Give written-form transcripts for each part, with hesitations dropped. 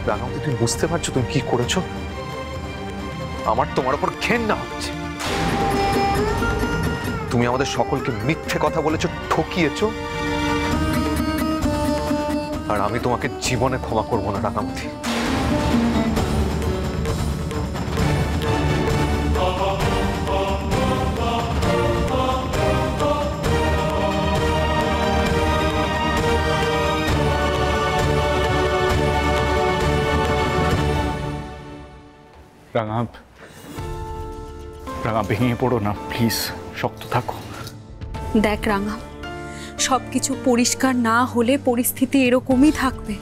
রাঙামতি, তুমি বুঝতে পারছো তুমি কি করেছো? আমার তোমার উপর ঘেন্না হচ্ছে। তুমি আমাদের সকলকে মিথ্যে কথা বলেছো, ঠকিয়েছো, আর আমি তোমাকে জীবনে ক্ষমা করবো না রাঙামতি। রাঙা, রাঙা ভেঙে পড়ো না প্লিজ, শক্ত থাকো। দেখ রাঙা, সবকিছু পরিষ্কার না হলে পরিস্থিতি এরকমই থাকবে।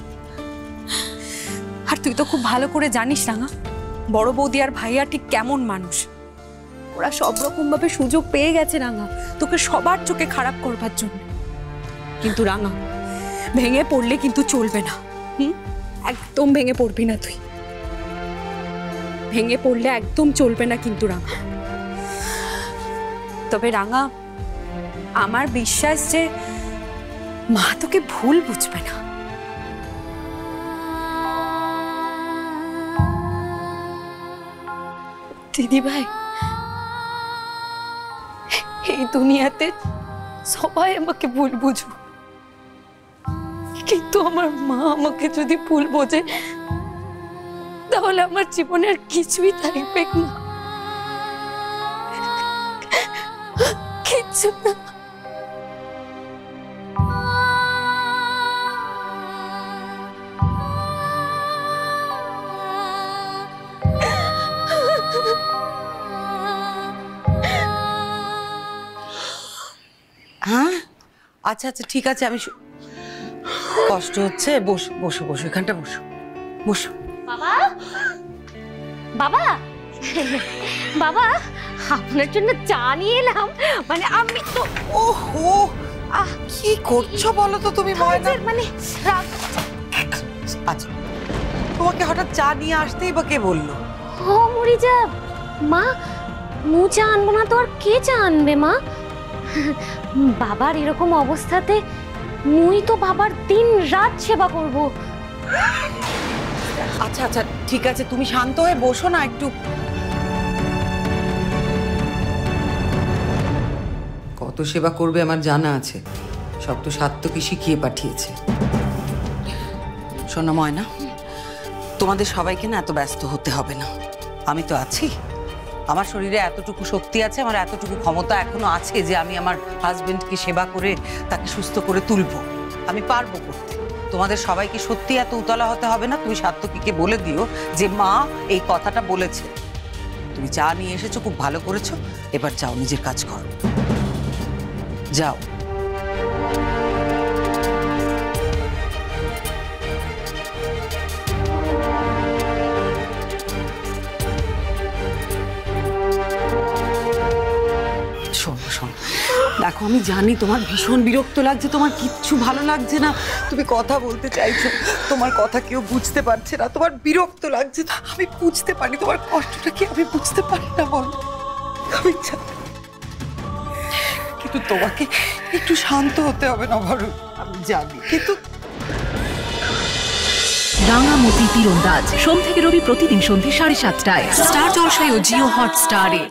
আর তুই তো খুব ভালো করে জানিস রাঙা, বড় বৌদি আর ভাইয়া ঠিক কেমন মানুষ। ওরা সব রকম ভাবে সুযোগ পেয়ে গেছে রাঙা তোকে সবার চোখে খারাপ করবার জন্য। কিন্তু রাঙা, ভেঙে পড়লে কিন্তু চলবে না। একদম ভেঙে পড়বি না তুই। ভেঙে পড়লে একদম চলবে না কিন্তু রাঙা। তবে রাঙা, আমার বিশ্বাস যে মা তোকে ভুল বুঝবে না। দিদি ভাই, এই দুনিয়াতে সবাই আমাকে ভুল বুঝো, কিন্তু আমার মা আমাকে যদি ভুল বোঝে তাহলে আমার জীবনে আর কিছুই থাকবে না, কিচ্ছু না। হ্যাঁ আচ্ছা আচ্ছা ঠিক আছে, আমি কষ্ট হচ্ছে, বসো বসো বসো, এখানটা বসো বসো। বাবা, বাবা, বাবা, আপনার জন্য চা নিয়ে এলাম। মানে আমি তো ওহো, কি করছো বলো তো তুমি ময়না? মানে আচ্ছা, তোমাকে হঠাৎ চা নিয়ে আসতেই বা কে বললো? ও মরি যা মা, মু চা আনবো না তো আর কে চা আনবে মা? বাবার এরকম অবস্থাতে মুই তো বাবার দিন রাত সেবা করব। আচ্ছা আচ্ছা ঠিক আছে, তুমি শান্ত হয়ে বসো না একটু। কত সেবা করবে আমার জানা আছে, সব তো সাত্তকী শিখিয়ে পাঠিয়েছে। শোনো ময়না, তোমাদের সবাইকে না এত ব্যস্ত হতে হবে না, আমি তো আছি। আমার শরীরে এতটুকু শক্তি আছে, আমার এতটুকু ক্ষমতা এখনো আছে যে আমি আমার হাজবেন্ডকে সেবা করে তাকে সুস্থ করে তুলবো, আমি পারবো করতে। তোমাদের সবাইকে সত্যি এত উতলা হতে হবে না। তুমি সাত্তকীকে বলে দিও যে মা এই কথাটা বলেছে। তুমি চা নিয়ে এসেছো, খুব ভালো করেছো, এবার যাও নিজের কাজ করো, যাও। শোনো শোনো, দেখো আমি জানি তোমার ভীষণ বিরক্ত লাগছে, তোমার কিচ্ছু ভালো লাগছে না, তুমি কথা বলতে চাইছো, তোমার কথা কেউ বুঝতে পারছে না, তোমার বিরক্ত লাগছে, আমি বুঝতে পারি তোমার কষ্টটা কি, আমি বুঝতে পারি না বলো, আমি জানি, কিন্তু তোমাকে একটু শান্ত হতে হবে না বলো, আমি জানি কিন্তু। রাঙামতি তীরন্দাজ সোম থেকে রবি প্রতিদিন সন্ধ্যে 7:30টায় স্টার জলসায় ও জিও হটস্টারে।